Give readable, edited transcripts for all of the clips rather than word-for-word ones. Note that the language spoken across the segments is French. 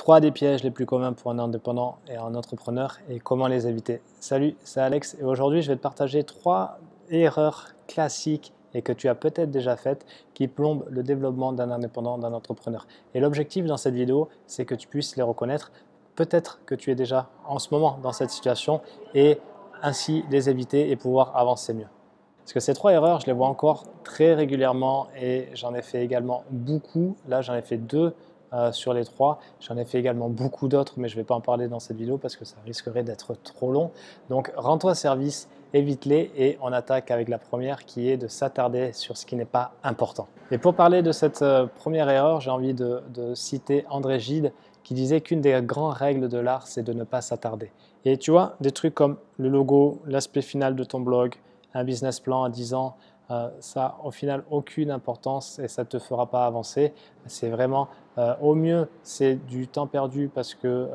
3 des pièges les plus communs pour un indépendant et un entrepreneur et comment les éviter. Salut, c'est Alex et aujourd'hui je vais te partager 3 erreurs classiques et que tu as peut-être déjà faites qui plombent le développement d'un indépendant, d'un entrepreneur. Et l'objectif dans cette vidéo, c'est que tu puisses les reconnaître. Peut-être que tu es déjà en ce moment dans cette situation et ainsi les éviter et pouvoir avancer mieux. Parce que ces 3 erreurs, je les vois encore très régulièrement et j'en ai fait également beaucoup. Là, j'en ai fait 2 sur les 3. J'en ai fait également beaucoup d'autres, mais je ne vais pas en parler dans cette vidéo parce que ça risquerait d'être trop long. Donc, rends-toi service, évite-les et on attaque avec la première qui est de s'attarder sur ce qui n'est pas important. Et pour parler de cette première erreur, j'ai envie de citer André Gide qui disait qu'une des grandes règles de l'art, c'est de ne pas s'attarder. Et tu vois, des trucs comme le logo, l'aspect final de ton blog, un business plan à 10 ans, ça n'a au final aucune importance et ça ne te fera pas avancer. C'est vraiment, au mieux, c'est du temps perdu parce que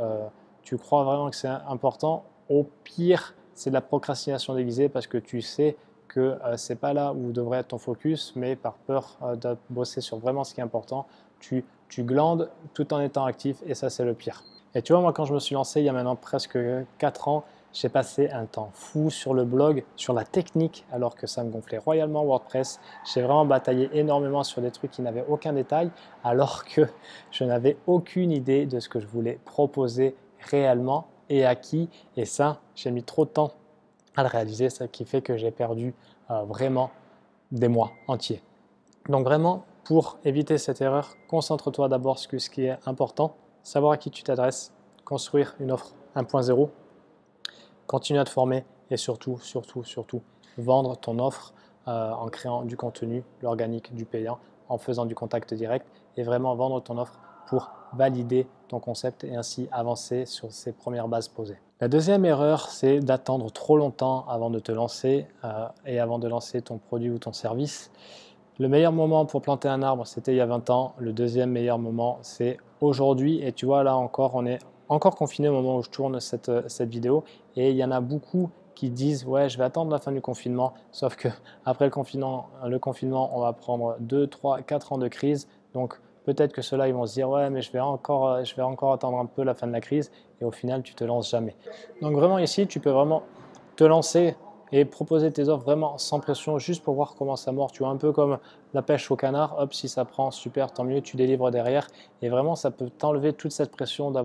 tu crois vraiment que c'est important. Au pire, c'est de la procrastination déguisée parce que tu sais que ce n'est pas là où devrait être ton focus, mais par peur de bosser sur vraiment ce qui est important, tu glandes tout en étant actif et ça, c'est le pire. Et tu vois, moi, quand je me suis lancé il y a maintenant presque 4 ans, j'ai passé un temps fou sur le blog, sur la technique, alors que ça me gonflait royalement WordPress. J'ai vraiment bataillé énormément sur des trucs qui n'avaient aucun détail, alors que je n'avais aucune idée de ce que je voulais proposer réellement et à qui. Et ça, j'ai mis trop de temps à le réaliser, ce qui fait que j'ai perdu vraiment des mois entiers. Donc vraiment, pour éviter cette erreur, concentre-toi d'abord sur ce qui est important, savoir à qui tu t'adresses, construire une offre 1.0, continue à te former et surtout, vendre ton offre en créant du contenu, l'organique, du payant, en faisant du contact direct et vraiment vendre ton offre pour valider ton concept et ainsi avancer sur ces premières bases posées. La deuxième erreur, c'est d'attendre trop longtemps avant de te lancer et avant de lancer ton produit ou ton service. Le meilleur moment pour planter un arbre, c'était il y a 20 ans. Le deuxième meilleur moment, c'est aujourd'hui. Et tu vois, là encore, on est encore confiné au moment où je tourne cette vidéo. Et il y en a beaucoup qui disent « Ouais, je vais attendre la fin du confinement. » Sauf qu'après le confinement, on va prendre 2, 3, 4 ans de crise. Donc, peut-être que ceux-là, ils vont se dire « Ouais, mais je vais encore attendre un peu la fin de la crise. » Et au final, tu ne te lances jamais. Donc, vraiment ici, tu peux vraiment te lancer et proposer tes offres vraiment sans pression, juste pour voir comment ça mord. Tu vois, un peu comme la pêche au canard, hop, si ça prend, super, tant mieux, tu délivres derrière. Et vraiment, ça peut t'enlever toute cette pression de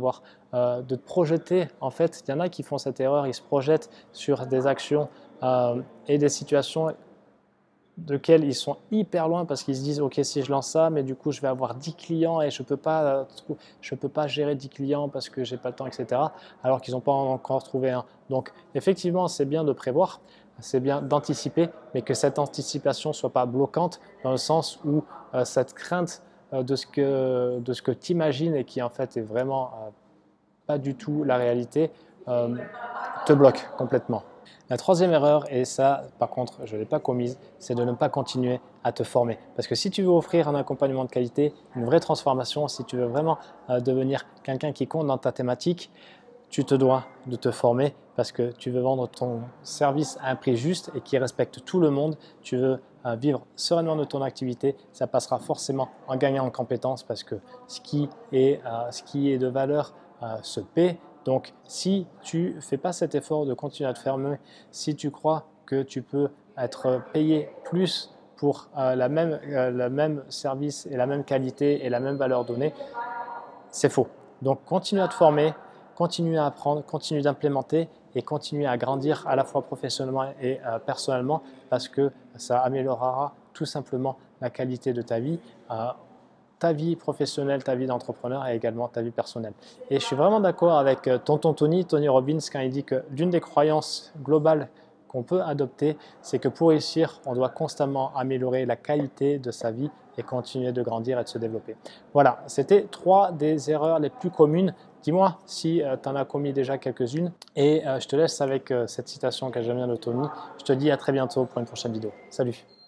te projeter. En fait, il y en a qui font cette erreur, ils se projettent sur des actions et des situations de lesquels ils sont hyper loin parce qu'ils se disent ok, si je lance ça, mais du coup je vais avoir 10 clients et je peux pas gérer 10 clients parce que j'ai pas le temps, etc. Alors qu'ils n'ont pas encore trouvé un. Donc effectivement, c'est bien de prévoir, c'est bien d'anticiper, mais que cette anticipation soit pas bloquante dans le sens où cette crainte de ce que tu imagines et qui en fait est vraiment pas du tout la réalité te bloque complètement. La troisième erreur, et ça par contre je ne l'ai pas commise, c'est de ne pas continuer à te former. Parce que si tu veux offrir un accompagnement de qualité, une vraie transformation, si tu veux vraiment devenir quelqu'un qui compte dans ta thématique, tu te dois de te former parce que tu veux vendre ton service à un prix juste et qui respecte tout le monde. Tu veux vivre sereinement de ton activité, ça passera forcément en gagnant en compétences parce que ce qui est de valeur se paie. Donc, si tu ne fais pas cet effort de continuer à te former, si tu crois que tu peux être payé plus pour la même service et la même qualité et la même valeur donnée, c'est faux. Donc, continue à te former, continue à apprendre, continue d'implémenter et continue à grandir à la fois professionnellement et personnellement parce que ça améliorera tout simplement la qualité de ta vie professionnelle, ta vie d'entrepreneur et également ta vie personnelle. Et je suis vraiment d'accord avec tonton Tony Robbins quand il dit que l'une des croyances globales qu'on peut adopter, c'est que pour réussir, on doit constamment améliorer la qualité de sa vie et continuer de grandir et de se développer. Voilà, c'était 3 des erreurs les plus communes. Dis-moi si tu en as commis déjà quelques-unes et je te laisse avec cette citation que j'aime bien de Tony. Je te dis à très bientôt pour une prochaine vidéo. Salut!